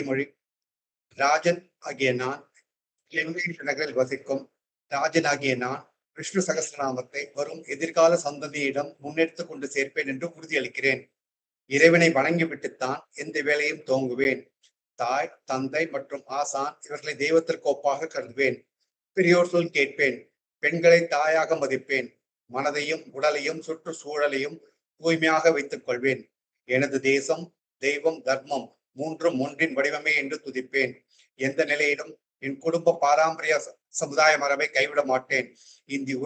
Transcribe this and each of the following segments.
மொழி. ராஜன் ஆகிய நான், நகரில் வசிக்கும் ராஜன் ஆகிய நான் விஷ்ணு சகஸ்ரநாமத்தை வரும் எதிர்கால சந்ததியிடம் முன்னெடுத்துக் கொண்டு சேர்ப்பேன் என்று உறுதியளிக்கிறேன். இறைவனை வணங்கிவிட்டுத்தான் எந்த வேலையும் துவங்குவேன். தாய், தந்தை மற்றும் ஆசான் இவர்களை தெய்வத்திற்கு ஒப்பாக கருதுவேன். பெரியோர் சொல் கேட்பேன். பெண்களை தாயாக மதிப்பேன். மனதையும் உடலையும் சுற்றுச்சூழலையும் தூய்மையாக வைத்துக் கொள்வேன். எனது தேசம், தெய்வம், தர்மம் மூன்றும் ஒன்றின் வடிவமே என்று துதிப்பேன். எந்த நிலையிலும் என் குடும்ப பாரம்பரிய சமுதாய மரபை கைவிட மாட்டேன். இந்த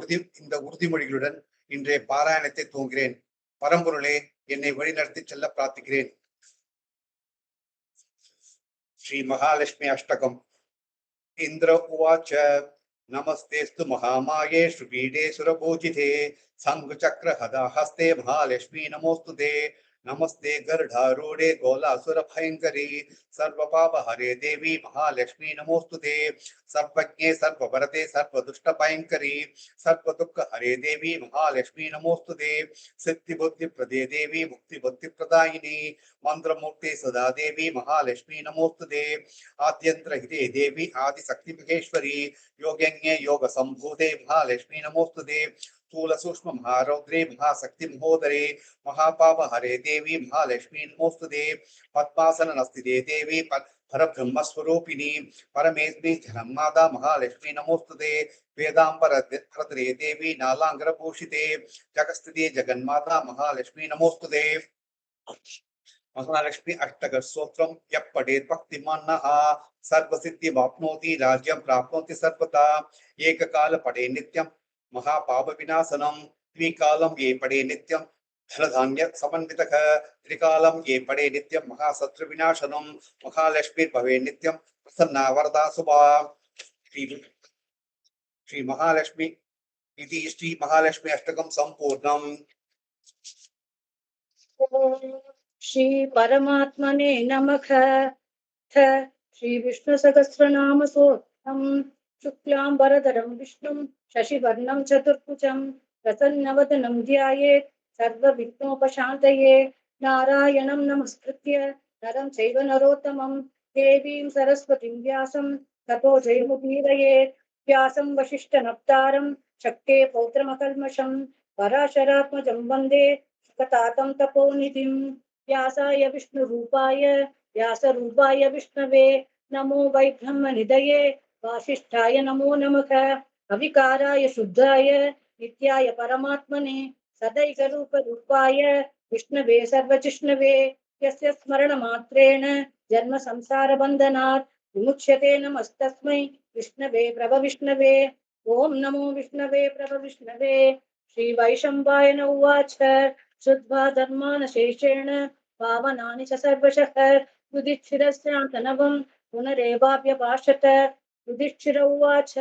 உறுதிமொழிகளுடன் இன்றைய பாராயணத்தை துவங்குகிறேன். பரம்பொருளே, என்னை வழிநடத்தி செல்ல பிரார்த்திக்கிறேன். ஸ்ரீ மகாலட்சுமி அஷ்டகம். இந்திர உவாச்ச நமஸ்தேஸ்து மகாமாயே ஸ்ரீபீடே சுரபூஜிதே சங்குச்சக்ர ஹஸ்தே மகாலட்சுமி நமோஸ்துதே. नमस्ते गर्धारूढ़े गोलासुर भयंकरी सर्वपाप हरे देवी महालक्ष्मी नमोस्तुते. सर्वज्ञे सर्ववरते सर्वदुष्ट भयंकरी सर्वदुःख हरे देवी महालक्ष्मी नमोस्तुते. सिद्धि बुद्धि प्रदे देवी मुक्ति बुद्धि प्रदायिनी मंत्रमूर्ति सदा देवी महालक्ष्मी नमोस्तुते. आद्यंत्र हिते देवी आदि शक्ति महेश्वरी योगज्ञे योग संभूते महालक्ष्मी नमोस्तुते. स्थूल सूक्ष्म महारौद्रे महाशक्ति महोदरे महापाप हरे देवी महालक्ष्मी नमोस्तुते. पद्मासन नस्तिते देवी परब्रह्म स्वरूपिणी परमेश्वरी जगन्माता महालक्ष्मी नमोस्तुते. वेदांबरधरे देवी नालांगर भूषिते जगस्थिते जगन्माता महालक्ष्मी नमोस्तुते. महालक्ष्मी अष्टक स्तोत्रम यः पठेत् भक्तिमान्नः सर्वसिद्धि वाप्नोति राज्यं प्राप्नोति सर्वदा. एककाल पठे नित्यं महापाप विनाशनम. द्विकालम ये पढ़े नित्यम धनधान्य समन्वितः. त्रिकालम ये पढ़े नित्यम महाशत्रु विनाशनम. महालक्ष्मी भवे नित्यम प्रसन्ना वरदा शुभा. श्री महालक्ष्मी इति श्री महालक्ष्मी अष्टकं संपूर्णम्. श्री परमात्मने नमः. श्री विष्णु सहस्रनाम स्तोत्रम्. शुक्लांबरधरं विष्णुं शशिवर्णं चतुर्भुजं प्रसन्नवदनं ध्यायेत् सर्वविघ्नोपशान्तये. नारायणं नमस्कृत्य नरं चैव नरोत्तमं देवीं सरस्वतीं व्यासं ततो जयमुदीरयेत्. व्यासं वसिष्ठनप्तारं शक्ते पौत्रमकल्मषं पराशरात्मजं वन्दे सुखतातं तपोनिधिं. व्यासाय विष्णुरूपाय व्यासरूपाय विष्णवे नमो वै ब्रह्मनिधये वासिष्ठाय नमो नमः. अविकाराय शुद्धाय नित्याय परमात्मने सदैकरूपरूपाय विष्णवे सर्वजिष्णवे यस्य स्मरणमात्रेण जन्म संसारबन्धनात् विमुच्यते. नमस्तस्मै विष्णवे प्रभविष्णवे. ओम नमो विष्णवे प्रभविष्णवे. श्रीवैशम्पायन उवाच श्रुत्वा धर्मानशेषेण पावनानि च सर्वशः युधिष्ठिरस्यान्तनवं पुनरेवाप्यभाषत. युधिष्ठिर उवाच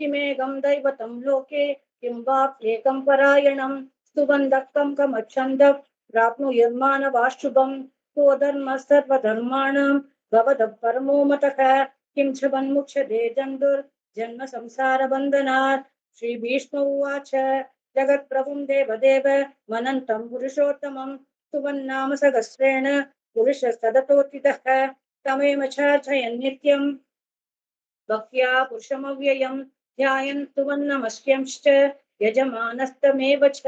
किमेकं दैवतं लोके किं वाप्येकं परायणं स्तुवन्दक्कं कमच्छन्दः प्राप्नुयन्मानवाशुभं. को धर्मः सर्वधर्माणां भवतः परमो मतः किं च वन्मुच्यते जन्तुर्जन्म संसारबन्धनात्. श्रीभीष्म उवाच जगत्प्रभुं देवदेव मनन्तं पुरुषोत्तमं स्तुवन्नाम सहस्रेण पुरुषस्तदतोत्थितः. तमेव चार्चयन् नित्यं भक्त्या पुरुषमव्ययं ध्यायन् स्तुवन्नमस्यंश्च यजमानस्तमेव च.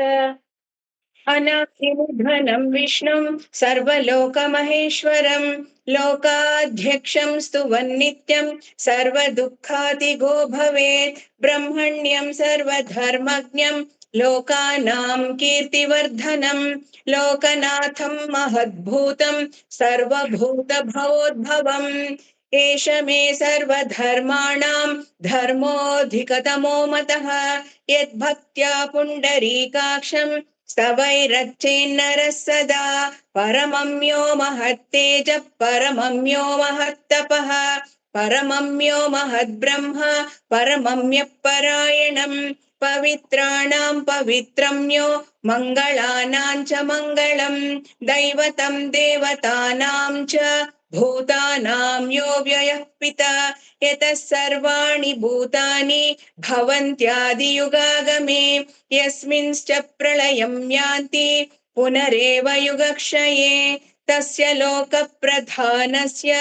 अनादिनिधनं विष्णुं सर्वलोकमहेश्वरं लोकाध्यक्षं स्तुवन्नित्यं सर्वदुःखादिगो भवेत्. ब्रह्मण्यं सर्वधर्मज्ञं लोकानां कीर्तिवर्धनं लोकनाथं महद्भूतं सर्वभूतभवोद्भवम्. एष मे सर्वधर्माणां धर्मोऽधिकतमो मतः यद्भक्त्या पुण्डरीकाक्षं स्तवैरर्चेन्नरः सदा. परमम्यो महत्तेजः परमम्यो महत्तपः परमम्यो महद्ब्रह्म परमम्यपरायणं. पवित्राणां पवित्रम्यो मङ्गलानां च मङ्गलं दैवतं देवतानां च भूतानां यो व्ययः पिता. यतः सर्वाणि भूतानि भवन्त्यादियुगागमे यस्मिंश्च प्रलयं यान्ति पुनरेव युगक्षये. तस्य लोकप्रधानस्य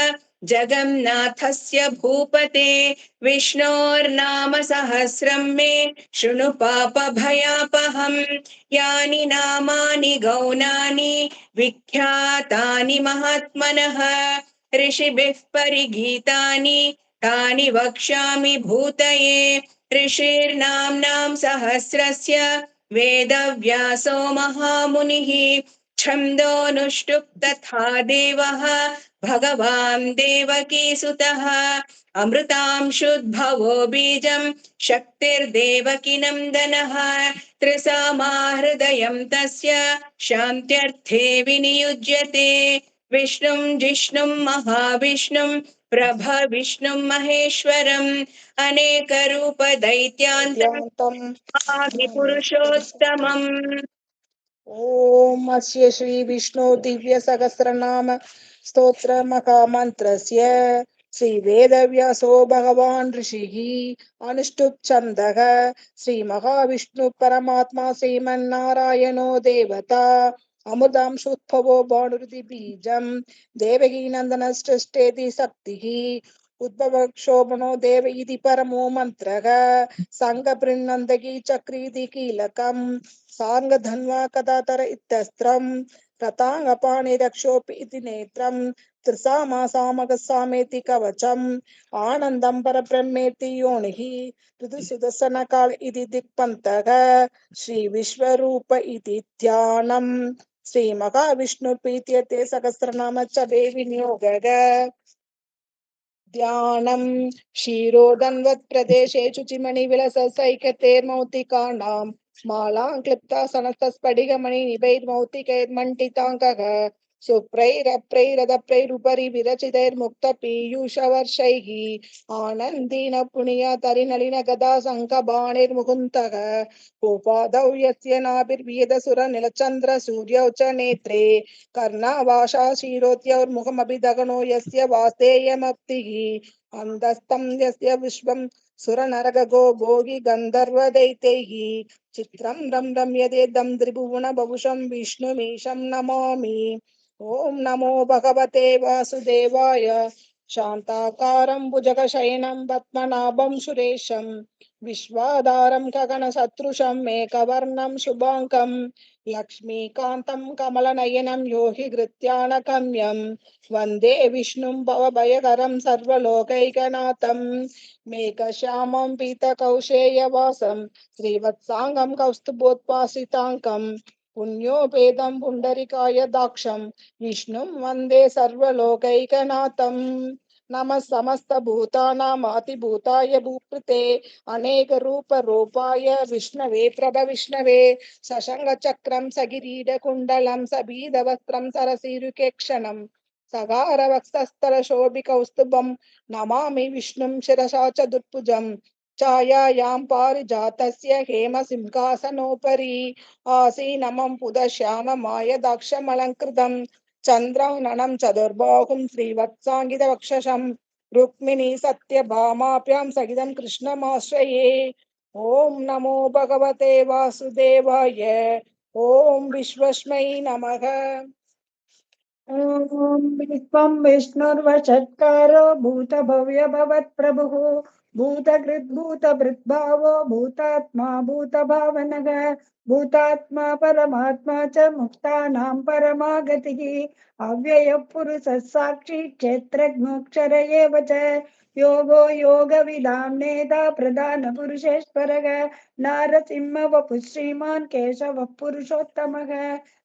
जगन्नाथस्य भूपते विष्णोर्नाम सहस्रं मे शृणु पापभयापहम् यानि नामानि गौणानि विख्यातानि महात्मनः ऋषिभिः परिगीतानि तानि वक्ष्यामि भूतये ऋषिर्नाम्नां सहस्रस्य वेदव्यासो महामुनिः छन्दोनुष्टुप् तथा देवः भगवान् देवकीसुतः अमृतांशुद्भवो बीजं शक्तिर्देवकी नन्दनः त्रिसामा हृदयं तस्य शान्त्यर्थे विनियुज्यते विष्णुं जिष्णुं महाविष्णुं प्रभविष्णुं महेश्वरम् अनेकरूप दैत्यान्तम् पुरुषोत्तमम् ओम अस्य श्री विष्णु दिव्य सहस्रनाम स्तोत्र महामन्त्रस्य श्री वेदव्यासो भगवान् ऋषिः अनुष्टुप् छन्दः श्री महाविष्णु परमात्मा श्रीमन्नारायणो देवता अमृतांशोद्भवो भानुरिति बीजं देवकी नन्दनश्रेष्ठेति शक्तिः उद्भवक्षोभनो देव इति परमो मन्त्रः सङ्गपृन्नन्दकी चक्रीति कीलकम् साङ्गधन्वा कदातर इत्यस्त्रम् रताङ्गपाणिरक्षोपि इति नेत्रम् त्रिसामासामगसामेति कवचम् आनन्दं परब्रह्मेति योनिः ऋतुसुदर्शनकाल इति दिक्पन्तः श्री विश्वरूप इति ध्यानम् श्री महाविष्णुप्रीत्यर्थे सहस्रनाम चले विनियोगः ध्यानम् क्षीरोदन्वत् प्रदेशे शुचिमणिविलसैकतेर्मौक्तिकानाम् मालां क्लिप्ता सनस्तस्फटिकमणि निभैर्मौक्तिकैर्मण्डिताङ्कः सुप्रैरप्रैरदप्रैरुपरि विरचितैर्मुक्तपीयूषवर्षैः आनन्दीन पुण्यतरिनलिन गदा शङ्खबाणैर्मुकुन्दः उपादौ यस्य नाभिर्वेदसुरनिलचन्द्र सूर्यौ च नेत्रे कर्णावाशा क्षीरोद्यौर्मुखमभिदगनो यस्य वासेयमप्तिः अन्धस्तं यस्य विश्वं सुरनरगो भोगि गन्धर्वदैत्यैः चित्रं रम्यते त्रिभुवन बहुशं विष्णुमीशं नमामि ॐ नमो भगवते वासुदेवाय शान्ताकारं भुजगशयनं पद्मनाभं सुरेशं विश्वाधारं गगनसदृशं मेघवर्णं शुभाङ्गं लक्ष्मीकान्तं कमलनयनं योगी गृत्यानगम्यं वन्दे विष्णुं भवभयकरं सर्वलोकैकनाथं मेघश्यामं पीतकौशेयवासं श्रीवत्साङ्गं कौस्तुभोत्पासिताङ्कं पुण्योपेदं पुण्डरीकाय दाक्षं विष्णुं वन्दे सर्वलोकैकनाथं नमः समस्तभूतानामातिभूताय भूपृते अनेकरूपरूपाय विष्णवे प्रभविष्णवे सशङ्खचक्रं सकिरीटकुण्डलं सबीधवस्त्रं सरसीरुकेक्षणं सगारवक्षस्थलशोभिकौस्तुभं नमामि विष्णुं शिरसा चतुर्भुजं छायायां पारिजातस्य हेमसिंहासनोपरि आसीनमं पुदश्याममायदाक्षमलङ्कृतं चन्द्राननं चतुर्बाहुं श्रीवत्साङ्गितवक्षसं रुक्मिणी सत्यभामाभ्यां सहितं कृष्णमाश्रये ॐ नमो भगवते वासुदेवाय ॐ विश्वस्मै नमः ॐ विश्वं विष्णुर्वषट्कारो भूतभव्य भवत्प्रभुः भूतकृद्भूतभृद्भावो भूतात्मा भूतभावनः भूतात्मा परमात्मा च मुक्तानां परमागतिः अव्ययः पुरुषः साक्षी क्षेत्रज्ञोऽक्षर एव च योगो योगविदां नेता प्रधानपुरुषेश्वरः नारसिंह वपुः श्रीमान् केशवः पुरुषोत्तमः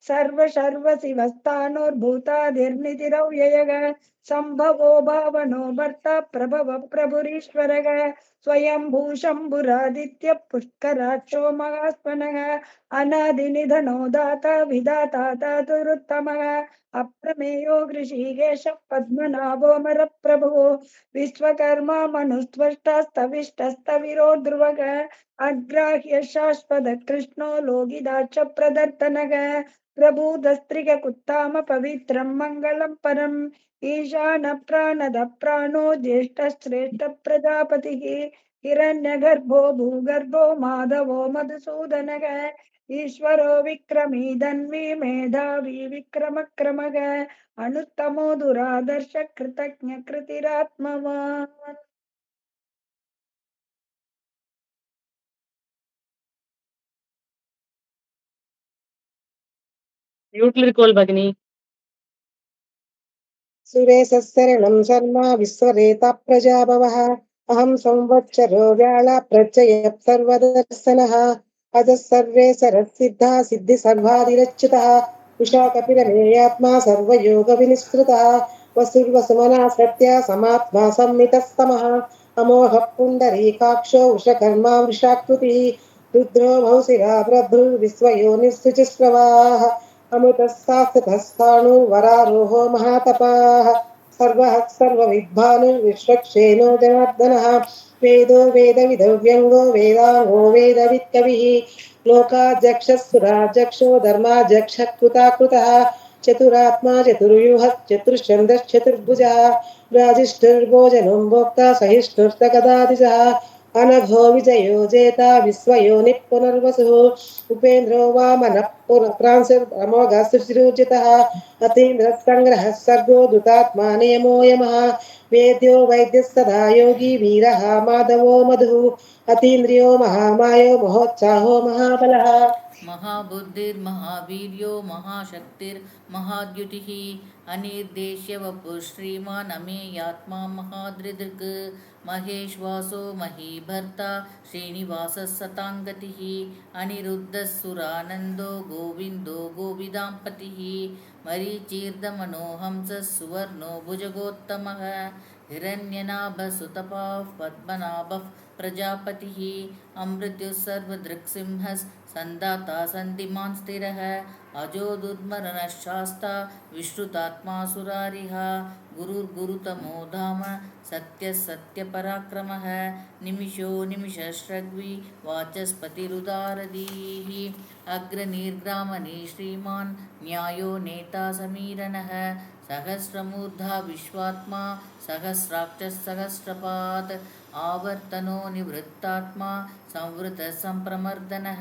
सर्वशिवस्थानोर्भूतादिर्निधिरव्ययः सम्भवो भावनो भर्ता प्रभव प्रभुरीश्वरः स्वयंभू शम्भुरादित्य पुष्कराक्षो महास्पनः अनादिनिधनो दाता विधाता धातुरुत्तमः अप्रमेयो ऋषिकेश पद्मनाभोऽमरप्रभुः विश्वकर्मा मनुस्त्वष्टास्तविष्टस्तविरो ध्रुवः अग्राह्य शाश्वत कृष्णो लोकिदाच प्रदर्तनः प्रभुदस्त्रिगकुत्ताम पवित्रं मङ्गलं परम् ईशान प्राणद प्राणो ज्येष्ठश्रेष्ठ प्रजापतिः हिरण्यगर्भो भूगर्भो माधवो मधुसूदनः ईश्वरो विक्रमी धन्वी मेधावी विक्रमक्रमः अनुत्तमो दुरादर्श कृतज्ञ कृतिरात्मवान्। भगिनी। सुरेशरणं शर्मा विश्वरेता प्रजाभवः अहं संवत्सरो व्याळा प्रत्यय सर्वदर्शनः अजः सर्वे सरसिद्धा सिद्धि सर्वादिरच्युतः उषा कपिलमेयात्मा सर्वयोगविनिःसृतः वसुर्वसुमना सत्या समात्मा संमितस्तमः अमोघ पुण्डरीकाक्षो वृषकर्मा वृषाकृतिः रुद्रो भौशिरा प्रभुर्विश्वयोनिःशुचिस्रवाः अमृतस्तास्तस्थाणु वरारोहो महातपाः सर्वः सर्वविद्वानुर्विश्वक्षेणो जनार्दनः वेदो वेदविदव्यङ्गो वेदाङ्गो वेदवित्कविः लोकाध्यक्षः सुराध्यक्षो धर्माध्यक्षः कृताकृतः चतुरात्मा चतुर्व्यूहः चतुर्छन्दश्चतुर्भुजः राजिष्ठिर्भोजनं भोक्ता सहिष्णुस्तगदादिशः अनघो विजयो जेता विश्वयोनिः पुनर्वसुः उपेन्द्रो वामनः पुरप्रांशुचितः अतीन्द्रः संग्रहः सर्गो दुतात्मा नियमो यमः वेद्यो वैद्यः सदा योगी वीरः माधवो मधुः अतीन्द्रियो महामायो महोत्साहो महाबलः महाबुद्धिर्महावीर्यो महाशक्तिर्महाद्युतिः अनिर्देश्य वपुः श्रीमान् अमेयात्मा महादृदृक् महेश्वासो महीभर्ता श्रीनिवासः सताङ्गतिः अनिरुद्धः सुरानन्दो गोविन्दो गोविदाम्पतिः मरीचीर्दमनोहंसः सुवर्णो भुजगोत्तमः हिरण्यनाभसुतपाः पद्मनाभः प्रजापतिः अमृत्युः सर्वदृक्सिंहः सन्दाता सन्धिमान् स्थिरः अजो दुर्मरणः शास्ता विश्रुतात्मा सुरारिः गुरुर्गुरुतमो धाम सत्यः सत्यपराक्रमः निमिषो निमिषश्रग्वी वाचस्पतिरुदारधीः अग्रनीर्ग्रामणी श्रीमान् न्यायो नेता समीरणः सहस्रमूर्धा विश्वात्मा सहस्राक्षः सहस्रपात् आवर्तनो निवृत्तात्मा संवृतः सम्प्रमर्दनः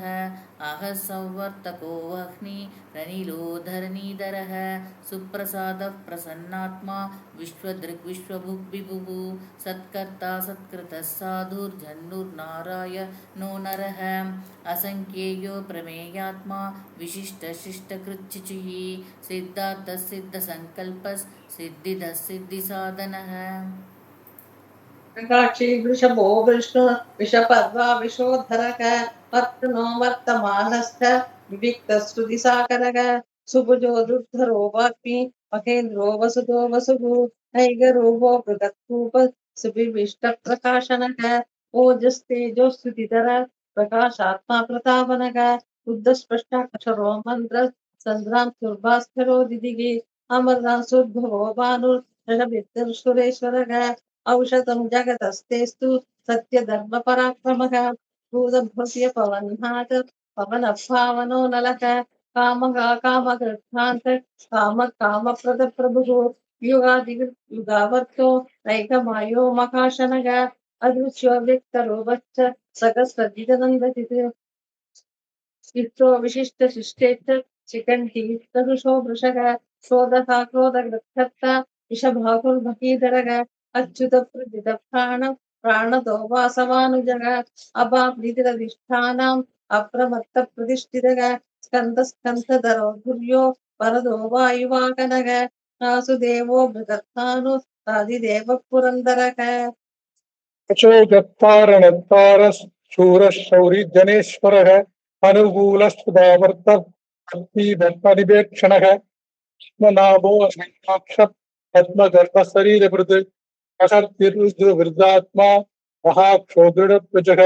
अहः संवर्तको वह्नि रनिलो धरणीधरः सुप्रसादः प्रसन्नात्मा विश्वदृक् विश्वभुक् विभुः सत्कर्ता सत्कृतः साधुर्जन्नुर्नारायणो नरः असङ्ख्येयो प्रमेयात्मा विशिष्टशिष्टकृच्छिचिः सिद्धार्थः सिद्धसङ्कल्पः सिद्धिदः सिद्धिसाधनः काक्षी वृषभो विष्णु विषपर्वा विशोधरक वर्तनो वर्तमानस्थ विविक्तस्तुतिसाकरक सुभुजो दुर्धरो वाग्मी महेन्द्रो वसुदो वसुः नैगरूपो पृथक्रूप सुविविष्टप्रकाशनक ओजस्तेजोस्तुतिधर प्रकाशात्मा प्रतापनक बुद्धस्पष्टाक्षरो मन्त्र सन्द्रांशुर्भास्करो दिदिगे अमरनाथोद्भवो भानुर्षभित्तिर्सुरेश्वरक औषधं जगतस्तेस्तु सत्यधर्मपराक्रमः भूतभव्य पवननाथ पवनभावनो नलः कामः कामगृहान्त कामप्रदप्रभुः युगादियुगावर्तो नैकमायो मकाशनः अदृश्यो व्यक्तरूपश्च सकस्रजितनन्दतिः चित्रो विशिष्टशिष्टेश्च शिखण्डीस्तरुषो वृषः शोधः क्रोधगृहर्ता विषभाकुर्भकीधरः प्राणदो वासवानुजः अभावनिधिरधिष्ठानाम् अप्रमत्तप्रतिष्ठितः स्कन्दस्कन्धधरो धुर्यो वरदो वायुवाकनः वासुदेवो बृहत्तानु आदिदेवः पुरन्दरः अशोकतारणतारः शूरः शौरी जनेश्वरः अनुकूलस्तुदावर्तनिपेक्षणः पद्मनाभो अशङ्काक्ष पद्मगर्भशरीरभृत् प्रकर्तिर्वृद्धात्मा महाक्षोदृढत्वजः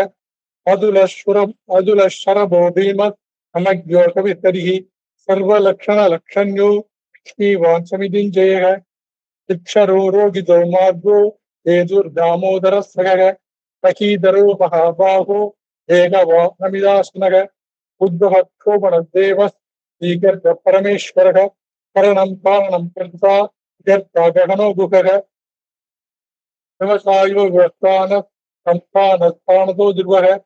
अदुलशरभो भीमः समज्ञो कवितरिः सर्वलक्षणलक्षण्यो लक्ष्मीवान् समितिञ्जयः शिक्षरो रोगितो मार्गो हेतुर्दामोदरः सगः सखीधरो महाबाहो वेगवानमिदासनः बुद्धः क्षोभणदेवः श्रीगर्भ परमेश्वरः करणं कारणं कर्ता गर्ता गहनो गुहः व्यवसायो व्यवस्थानः संस्थानस्थानतो ध्रुवः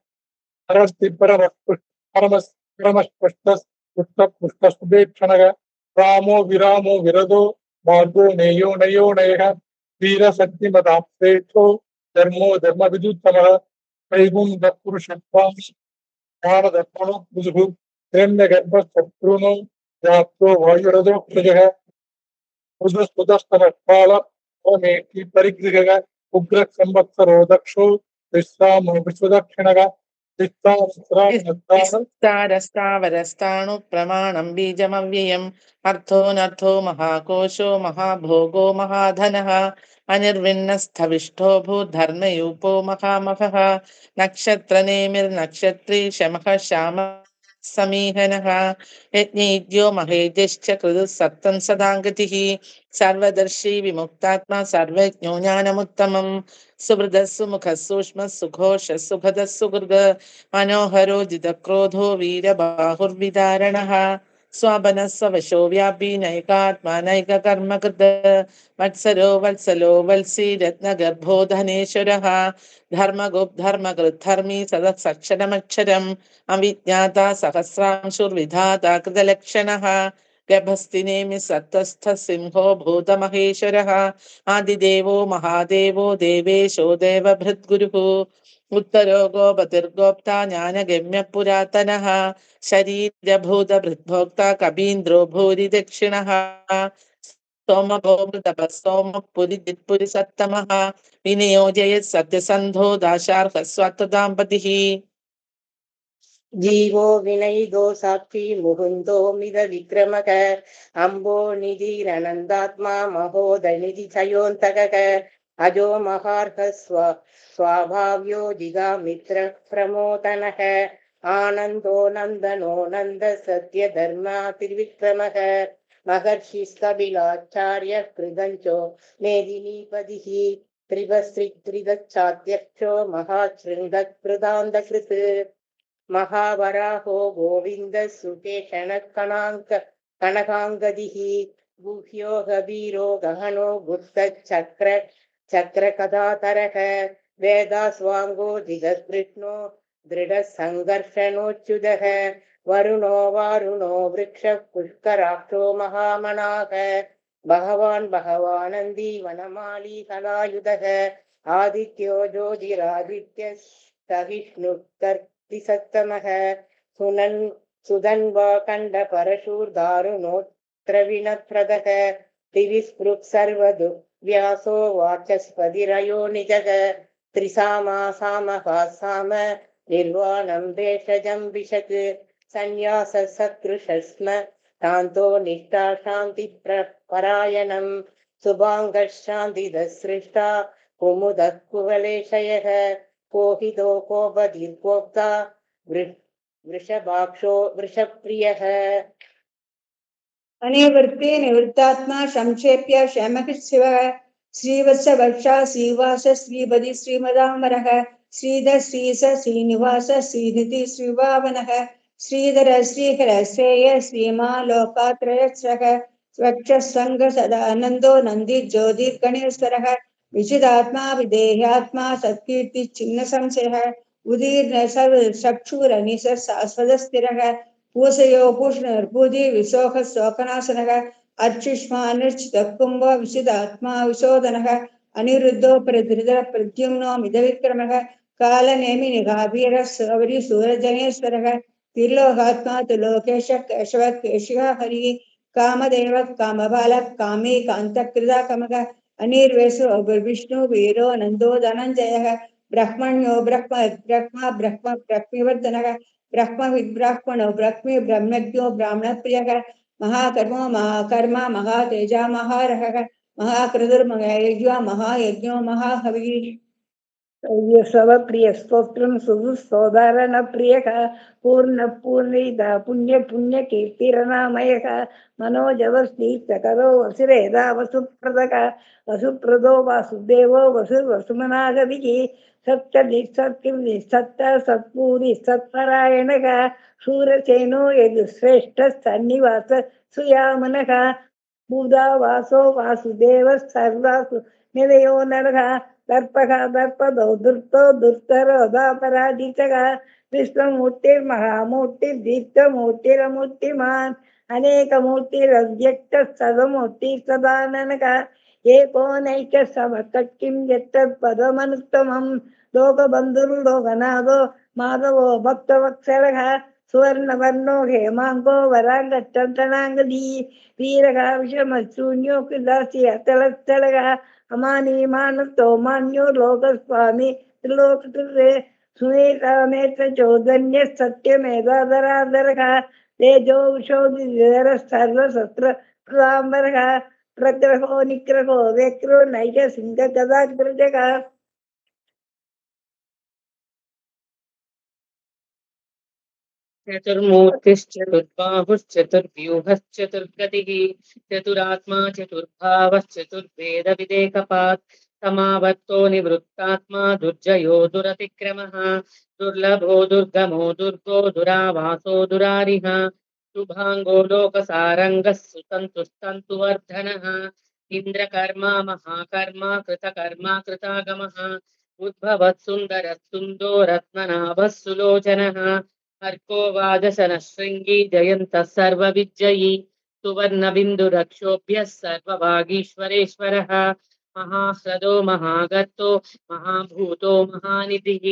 परस्ति परमः क्रमस्पष्टपुष्टपुष्टसुभेक्षणः रामो विरामो विरदो मार्गो नेयो नयो नयः वीरशक्तिमदाप्तेषो धर्मो धर्मविदुत्तमः त्रैगुण्यपुरुषत्वामि ज्ञानदर्पणो बुधुः हिरण्यगर्भशत्रुनो व्याप्तो वायुरथो कृजः मृदुस्तुतस्तनत्पाल ओमेति परिगृहः उग्रः संवत्सरो दक्षो विश्रामो विश्वदक्षिणः विस्तारस्तावरस्ताणु प्रमाणं बीजमव्ययम् अर्थोऽनर्थो महाकोशो महाभोगो महाधनः अनिर्विण्णस्थविष्ठो भूधर्मयूपो महामहः नक्षत्रनेमिर्नक्षत्री शमः श्यामः समीहनः यज्ञेद्यो महेद्यश्च कृतुः सत्तं सदाङ्गतिः सर्वदर्शी विमुक्तात्मा सर्वज्ञो ज्ञानमुत्तमम् सुहृदः सुमुखः सूक्ष्मः सुघोषः सुभदः सुहृद मनोहरो जितक्रोधो वीरबाहुर्विदारणः स्वबनः स्ववशो व्यापी नैकात्मा नैककर्मकृत वत्सरो वत्सलो वल्सी रत्नगर्भो धनेश्वरः धर्मकृद्धर्मी सदक्षरमक्षरम् अविज्ञाता सहस्रांशुर्विधाता कृतलक्षणः गभस्तिनेमि सत्तस्थः सिंहो भूतमहेश्वरः आदिदेवो महादेवो देवेशो देवभृद्गुरुः उत्तरो गोपतिर्गोप्ता ज्ञानगम्य पुरातनः शरीरभूतभृद्भोक्ता कबीन्द्रो भूरि दक्षिणः सोमभौमृतपः सोमपुरि सत्तमः विनियोजयत् सत्यसन्धो दाशार्हः स्वत्वदाम्पतिः जीवो विनयिदो साक्षी मुकुन्दो मिद विक्रमक अम्बो निधिरनन्दात्मा महोदनिधि चयोन्तकः अजो महार्ह स्वाभाव्यो जिगामित्र प्रमोदनः आनन्दो नन्दनो नन्द सत्य धर्मा त्रिविक्रमः महर्षिस्तबिलाचार्य कृदञ्चो मेदिनीपतिः त्रिभस्त्रिदच्छाध्यक्षो महाशृङ्गकृदान्तकृत् महावराहो गोविन्द सुकेशण कनकाङ्गदिः गुह्यो गभीरो गहनो गुप्त चक्रकदातरः वेदास्वाङ्गो जिगत्कृष्णो दृढसङ्घर्षणोच्युतः वरुणो वारुणो वृक्ष पुष्कराक्षो महामनाः भगवानन्दी वनमाली कलायुधः आदित्यो ज्योतिरादित्य सहिष्णुः सुदन्वा कंड परशूर्दारुणोत्रविनप्रदः दिविस्पृक् सर्वदुव्यासो वाचस्पतिरयो निजः त्रिसामा साम निर्वाणं देशजं विशत् संन्यास सत्कृशस्म शान्तो निष्ठा शान्ति परायणं शुभाङ्गः शान्तिदसृष्टा कुमुदः कुवलेशयः कोहितो कोपदीर्घोक्ता वृषभाक्षो वृषप्रियः अनिवृत्ति निवृत्तात्मा संक्षेप्य क्षमः शिवः श्रीवत्सवर्षा श्रीवास श्रीपति श्रीमदामरः श्रीधर श्रीस श्रीनिवास श्रीनिधि श्रीवावनः श्रीधर श्रीहर श्रेय श्रीमा लोकात्रयश्रः स्वच्छसङ्ग सदानन्दो नन्दी ज्योतिर्गणेश्वरः विचिदात्मा विदेहात्मा सत्कीर्ति चिन्ह संशयः उदीर्ण चक्षुरनिश शाश्वतस्थिरः पूषयो पूष्णर्बुधि विशोक शोकनाशनः अर्चिष्मानुर्चितकुम्भ विशुदात्मा विशोधनः अनिरुद्धो प्रधृतर प्रद्युम्नो मिदविक्रमः कालनेमि निगाभीरः सौरि सूरजनेश्वरः त्रिलोकात्मा त्रिलोकेश केशव केशिका हरिः कामदेव कामबालः कामी कान्तकृदाकमः अनिर्वेशो विष्णु वीरो नन्दो धनञ्जयः ब्रह्मण्यो ब्रह्मविवर्धनः ब्रह्मविद्ब्राह्मणो ब्रह्मी ब्रह्मज्ञो ब्राह्मणप्रियः महाकर्मो महाकर्मा महातेजा महारहः महाकृतुर्महायज्ञो महायज्ञो महाहविः स्वप्रिय स्तोत्रं सुदुस्तोदारण प्रियः पूर्ण पूर्णित पुण्य पुण्य कीर्तिरनामयः मनोजवस्तीर्थकरो वसुरेदा वसुप्रदक वसुप्रदो वासुदेवो वसुमनागदिः सत्य सत्पूरी सत्परायणः शूरसेनो यदुश्रेष्ठ सन्निवास सुयामनः बुधा वासो वासुदेव सर्वासु निलयो नरः दर्पः दर्पदो दुर्तो दुर्धरो दापराजितः विश्वमूर्तिर्महामूर्तिर्दीप्तमूर्तिरमूर्तिमान् अनेकमूर्तिरव्यक्तः सदमूर्तिः सदाननकः एको नैकः समर्थः किं यत्तत्पदमनुत्तमं लोकबन्धुर्लोकनाथो माधवो भक्तवत्सलः सुवर्णवर्णो हेमाङ्गो वराङ्गचन्दनाङ्गदी वीरः विषमशून्यो कृदासि अतलस्थलः अमानीमानतो मान्यो लोकस्वामी त्रिलोककृते सुनीतामेत्र चौदन्यः सत्यमेधाधराधरः तेजो विशोधिधरः सर्वशस्त्र कृताम्बरः प्रग्रहो निग्रहो व्यग्रो नैष सिंहगदाग्रजः चतुर्मूर्तिश्चतुर्बाहुश्चतुर्व्यूहश्चतुर्गतिः चतुरात्मा चतुर्भावश्चतुर्भेदविदेकपात् समावर्तो निवृत्तात्मा दुर्जयो दुरतिक्रमः दुर्लभो दुर्गमो दुर्गो दुरावासो दुरारिः शुभाङ्गो लोकसारङ्गः सुतन्तुस्तन्तुवर्धनः इन्द्रकर्मा महाकर्मा कृतकर्मा कृतागमः उद्भवः सुन्दरः सुन्दो रत्ननाभः सुलोचनः अर्को वादशनः शृङ्गी जयन्तः सर्वविजयी सुवर्णबिन्दुरक्षोभ्यः सर्वभागीश्वरेश्वरः महाह्रदो महागर्तो महाभूतो महानिधिः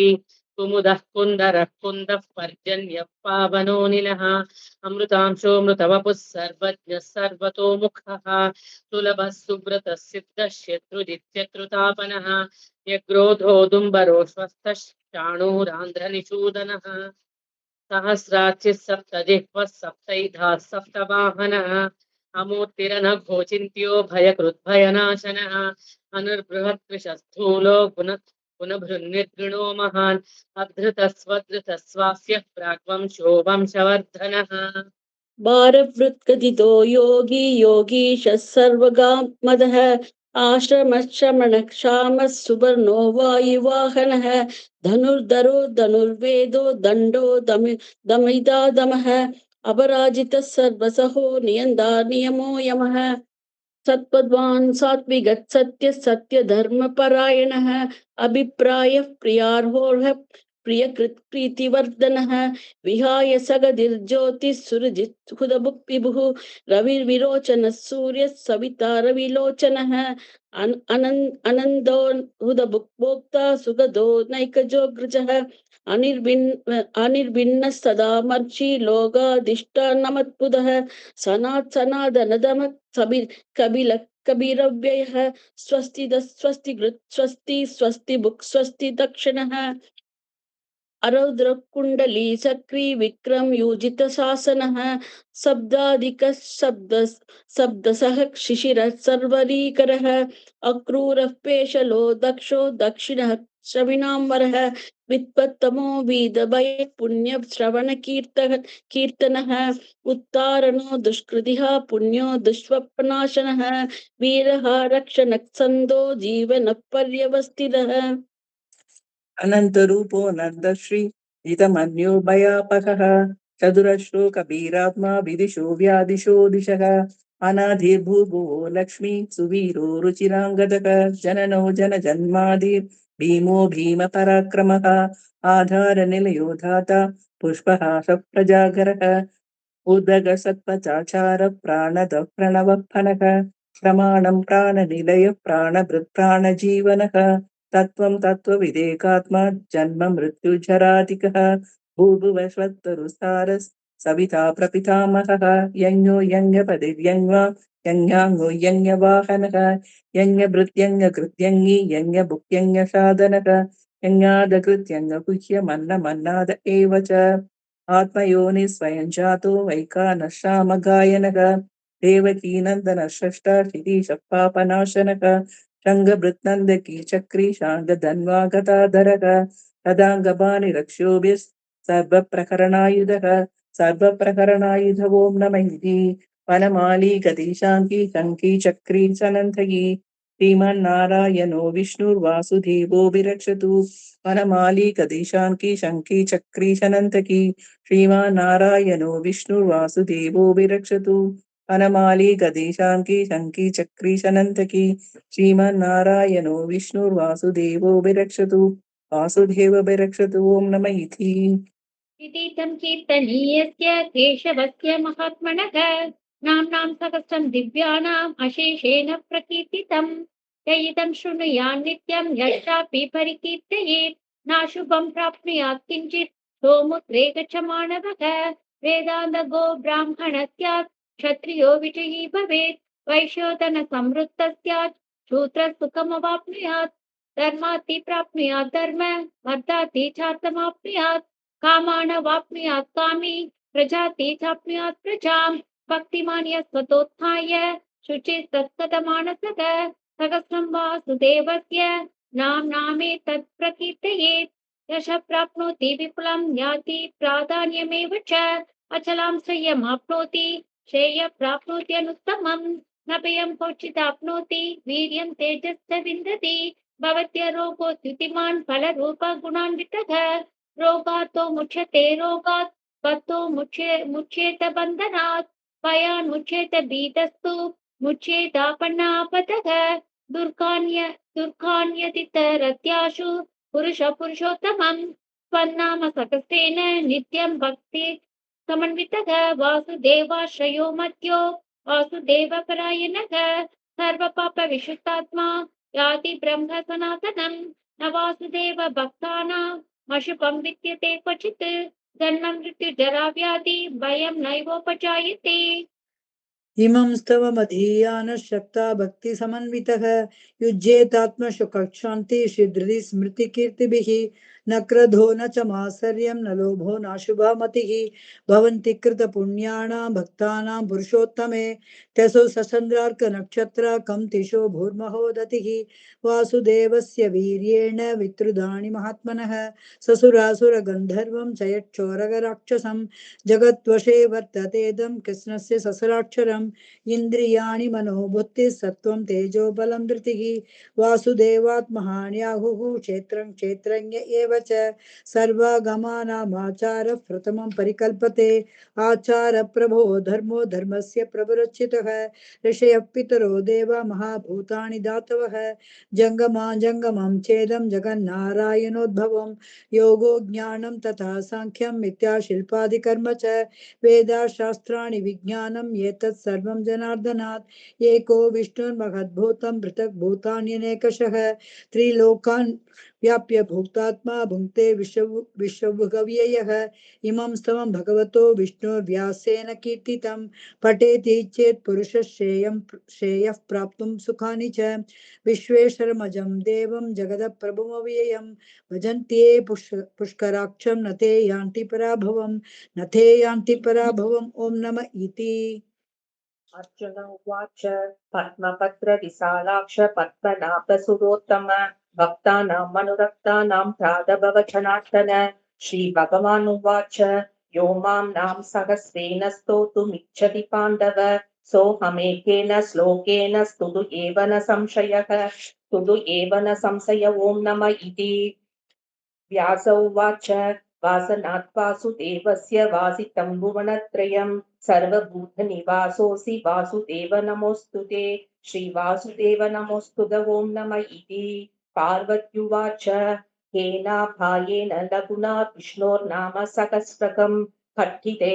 कुमुदः कुन्दरः कुन्दः पर्जन्यः पावनो निलः अमृतांशो मृतवपुः सर्वज्ञः सर्वतोमुखः सुलभः सुव्रतः सिद्धः शत्रुजित्यत्रुतापनः यग्रोधोदुम्बरो स्वस्थः शाणूरान्ध्रनिषूदनः सहस्राचिः सप्तजिह्वः सप्तैधाः सप्तवाहनः अमूर्तिरनघोचिन्त्यो भयकृद्भयनाशनः अनुर्बृहत्कृशस्थूलो गुणभृन्निर्गुणो महान् अधृतस्वधृतस्वास्यः प्राग्वंशो वंशवर्धनः भारवृत्कथितो योगी योगीशः सर्वगामदः आश्रमश्रमणः क्षामः सुवर्णो वायुवाहनः धनुर्धरो धनुर्वेदो दण्डो दमिदादमः अपराजितः सर्वसहो नियन्ता नियमो यमः सत्पद्वान् सात्विगः सत्यः सत्यधर्मपरायणः अभिप्रायः प्रियार्होः प्रियकृत्प्रीतिवर्धनः विहाय सगदिर्ज्योतिः सुरजित् हुदबुक्विभुः रविर्विरोचनः सूर्यः सविता रविलोचनः अनन्दो हुदबुक्भोक्ता सुगदो नैकजोग्रजः अनिर्भिन्नः सदा मर्षि लोकाधिष्ठानमत्पुदः सनातनदमः कबिरव्ययः स्वस्ति स्वस्तिकृत् स्वस्ति स्वस्ति बुक् स्वस्ति दक्षिणः अरौद्रकुण्डली सक्री विक्रम यूजित शासनः शब्दाधिकः शब्दसः शिशिरः सर्वरीकरः अक्रूरः पेशलो दक्षो दक्षिणः श्रविणाम्बरः वित्पत्तमो वीदभय पुण्यश्रवण कीर्तनः उत्तारणो दुष्कृतिः पुण्यो दुष्स्वप्नाशनः वीरः रक्षणः छन्दो जीवन पर्यवस्थितः अनन्तरूपो नन्दश्री जितमन्यो भयापकः चतुरश्रो कबीरात्मा विदिशो व्यादिशो दिशः अनाधिर्भूभुवो लक्ष्मी सुवीरो रुचिराङ्गदः जननो जनजन्मादिर् भीमो भीमपराक्रमः आधारनिलयो धाता पुष्पः सप्रजागरः उदगसत्पचाचार प्राणद प्रणवः फनः प्रमाणं प्राणनिलय प्राणभृत् प्राणजीवनः तत्त्वं तत्त्वविदेकात्मा जन्म मृत्युजराधिकः भूभुवस्वत्तरुसारः सविता प्रपितामहः यज्ञो यज्ञपदिर्यज्ञा यज्ञाङ्गो यज्ञवाहनः यज्ञभृत्यज्ञकृत्यङ्गी यज्ञभुक्यज्ञसाधनः यज्ञादकृत्यज्ञपुह्यमन्नमन्नाद एव च आत्मयोनि स्वयं जातो वैकानश्यामगायनः देवकीनन्दन षष्ठा शिरीशपापनाशनः शङ्गभृत्नन्दकी चक्री शाङ्गधन्वागताधरः तदाङ्गबाणिरक्षोभिः सर्वप्रकरणायुधः सर्वप्रकरणायुध ॐ नमः इति वनमाली गतिशाङ्की शङ्की चक्री सनन्थगी श्रीमन्नारायणो विष्णुर्वासुदेवो विरक्षतु वनमाली गतिशाङ्की शङ्की चक्री सनन्तकी श्रीमन्नारायणो विष्णुर्वासुदेवो विरक्षतु वनमाली गदेशाङ्की शङ्की चक्री शनन्तकी श्रीमन्नारायणो विष्णुर्वासुदेवोऽभिरक्षतु वासुदेवभिरक्षतु ॐ नमः इति। इतीदं कीर्तनीयस्य केशवस्य महात्मनः नाम्नां सहस्रं दिव्यानाम् अशेषेण प्रकीर्तितं य इदं शृणुयान् नित्यं यश्चापि परिकीर्तयेत् नाशुभं प्राप्नुयात् किञ्चित् सोमुद्रे गच्छमानवः वेदान्तगो ब्राह्मणः स्यात् क्षत्रियो विजयी भवेत् वैश्योधन समृद्धः स्यात् शूद्रः सुखमवाप्नुयात् धर्माति प्राप्नुयात् धर्म वर्धाति चार्थमाप्नुयात् कामान वाप्नुयात् कामी प्रजाति चाप्नुयात् प्रजाम् भक्तिमान् यस्वतोत्थाय शुचिस्तत्कदमानसः सहस्रं वासुदेवस्य नाम्नामेतत् प्रकीर्तयेत् यशः प्राप्नोति विपुलं याति प्राधान्यमेव च अचलां श्रेयमाप्नोति श्रेयः प्राप्नोति अनुत्तमम् न भयं क्वचिदाप्नोति वीर्यं तेजश्च विन्दति भवत्य रोगोऽत्युतिमान् फलरूपगुणान्वितः रोगातो मुच्यते रोगात् बद्धो मुच्येत बन्धनात् भयान् मुच्येत भीतस्तु मुच्येदापन्नापदः दुर्गान्यतितरत्याशु पुरुषोत्तमम् स्वन्नाम सकस्तेन नित्यं भक्ति समन्वितः वासुदेवाश्रयो मध्यो वासुदेवपरायणः सर्वपापविशुद्धात्मा याति ब्रह्म सनातनं न वासुदेव भक्तानाम् अशुभं विद्यते क्वचित् जन्म मृत्युजरा व्याधि भयं नैवोपजायते। इमं स्तव मधीयानः शक्ता भक्ति समन्वितः युज्येतात्मशुकक्षान्ति शीघ्रति स्मृतिकीर्तिभिः न क्रोधो न च मात्सर्यं न लोभो नाशुभा मतिः भवन्ति कृतपुण्यानां भक्तानां पुरुषोत्तमे त्यसो सचन्द्रार्क नक्षत्र कं तिशो भूर्महोदतिः वासुदेवस्य वीर्येण वित्रुदानि महात्मनः ससुरासुर गन्धर्वं च यक्षोरगराक्षसं जगद्वशे वर्ततेदं कृष्णस्य ससराक्षरम् इन्द्रियाणि मनोबुद्धिः सत्त्वं तेजो बलं धृतिः वासुदेवात् महान्याहुः क्षेत्रं क्षेत्रज्ञ एव च सर्वागमानामाचारः प्रथमं परिकल्पते आचारप्रभो धर्मो धर्मस्य प्रभुरचितः ऋषयः पितरो देवा महाभूतानि धातवः जङ्गमं चेदं जगन्नारायणोद्भवं योगो ज्ञानं तथा साङ्ख्यं मिथ्याशिल्पादिकर्म च वेदाशास्त्राणि विज्ञानम् एतत् सर्वं जनार्दनात् एको विष्णुर्महद्भूतं पृथक् भूतान्यनेकशः त्रिलोकान् व्याप्य भूतात्मा भुङ्क्ते विश्वभुगव्ययः इमं स्तवं भगवतो विष्णुर्व्यासेन कीर्तितं पठेति चेत् श्रेयः प्राप्तुं सुखानि च विश्वेश्वरमजं देवं जगदप्रभुमव्ययं भजन्ति ये पुष्कराक्षं न ते यान्ति पराभवं न ते यान्ति पराभवम् ॐ नमः इति। अर्जुन उवाच पद्मपत्र विशालाक्ष पद्मनाभसुरोत्तम भक्तानाम् अनुरक्तानां प्रादभव जनार्दन श्रीभगवानुवाच यो मां नाम सहस्रेण स्तोतुमिच्छति पाण्डव सोऽहमेकेन श्लोकेन स्तुतु एव न संशय ॐ नम इति। व्यास उवाच वासनात् वासुदेवस्य वासितं भुवनत्रयं सर्वभूतनिवासोऽसि वासुदेव नमोऽस्तु ते श्रीवासुदेव नमोऽस्तु ॐ नम इति। पार्वत्युवाच हेनाभायेन लघुना विष्णोर्नाम सहस्रकं पठिते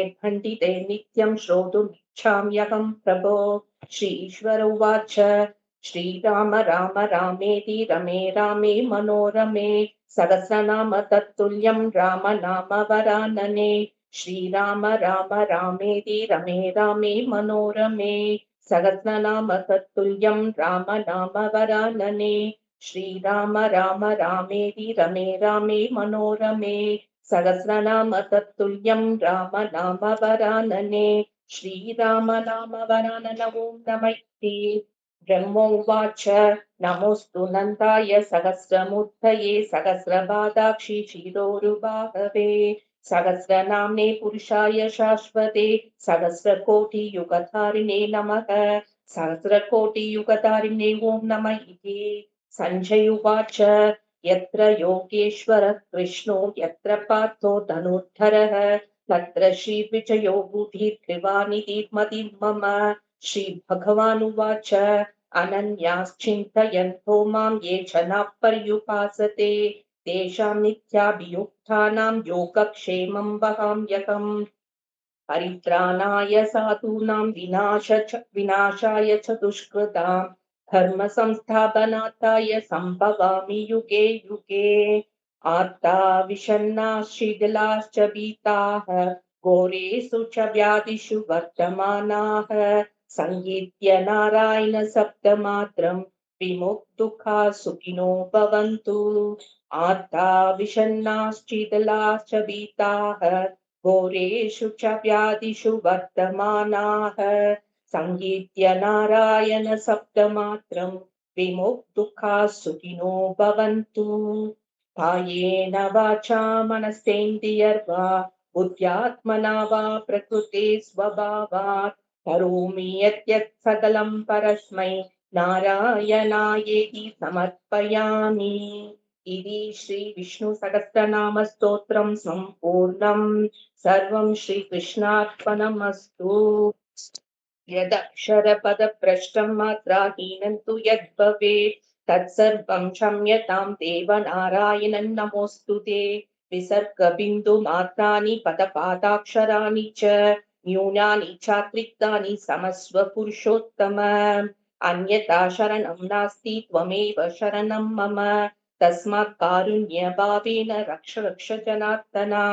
नित्यं श्रोतुमिच्छाम्यहं प्रभो। श्रीश्वर उवाच श्रीराम राम रामेति रमे रामे मनोरमे सहस्रनाम तत्तुल्यं राम नाम वरानने श्रीराम राम रामेति रमे रामे मनोरमे सहस्रनाम तत्तुल्यं राम नाम वरानने श्रीराम राम रामेति रमे रामे मनोरमे सहस्रनाम तत्तुल्यं राम नाम वरानने श्रीराम नाम वरानन ॐ नमः इति। ब्रह्मोवाच नमोऽस्तु नन्दाय सहस्रमूर्तये सहस्रपादाक्षि शिरोरुबाहवे सहस्रनाम्ने पुरुषाय शाश्वते सहस्रकोटियुगधारिणे नमः सहस्रकोटियुगधारिणे ॐ नमः इति। सञ्जय उवाच यत्र योगेश्वरः कृष्णो यत्र पार्थो धनुर्धरः तत्र श्रीविजयो बुद्धिर्गृहानिधिर्मतिर्मम श्रीभगवानुवाच अनन्याश्चिन्तयन्तो मां ये जनाः पर्युपासते तेषां नित्याभियुक्तानां योगक्षेमं वहाम्यहम् परित्राणाय साधूनां विनाशाय च दुष्कृतां धर्म संस्थापनार्थाय सम्भवामि युगे युगे आर्ता विषण्णाः शिथिलाश्च भीताः घोरेषु च व्याधिषु वर्तमानाः सङ्गीत्य नारायण सप्तमात्रं विमुक्तुखा सुखिनो भवन्तु आर्ता विषण्णाश्चिदलाश्च भीताः घोरेषु च व्याधिषु वर्तमानाः सङ्गीत्य नारायण सप्तमात्रं विमुक्तुखा सुखिनो भवन्तु कायेन वाचा मनसेन्द्रियर्वा बुद्ध्यात्मना वा प्रकृते स्वभावात् करोमि यत् सकलं परस्मै नारायणायेति समर्पयामि इति श्री विष्णु सहस्रनाम स्तोत्रं सम्पूर्णम् सर्वं श्रीकृष्णार्पणमस्तु यदक्षरपदभ्रष्टं मात्राहीनं तु यद्भवेत् तत्सर्वं क्षम्यतां देव नारायणं नमोऽस्तु ते विसर्गबिन्दुमात्राणि पदपादाक्षराणि च न्यूनानि चातिरिक्तानि क्षमस्व पुरुषोत्तम अन्यथा शरणं नास्ति त्वमेव शरणं मम तस्मात् कारुण्यभावेन रक्ष रक्ष जनार्दना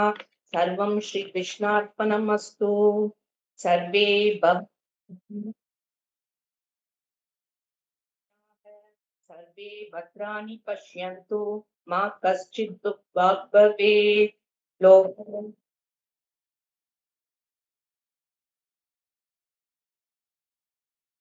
सर्वं श्रीकृष्णार्पणमस्तु सर्वे सर्वे भद्राणि पश्यन्तु मा कश्चित् दुःखभाग् भवेत्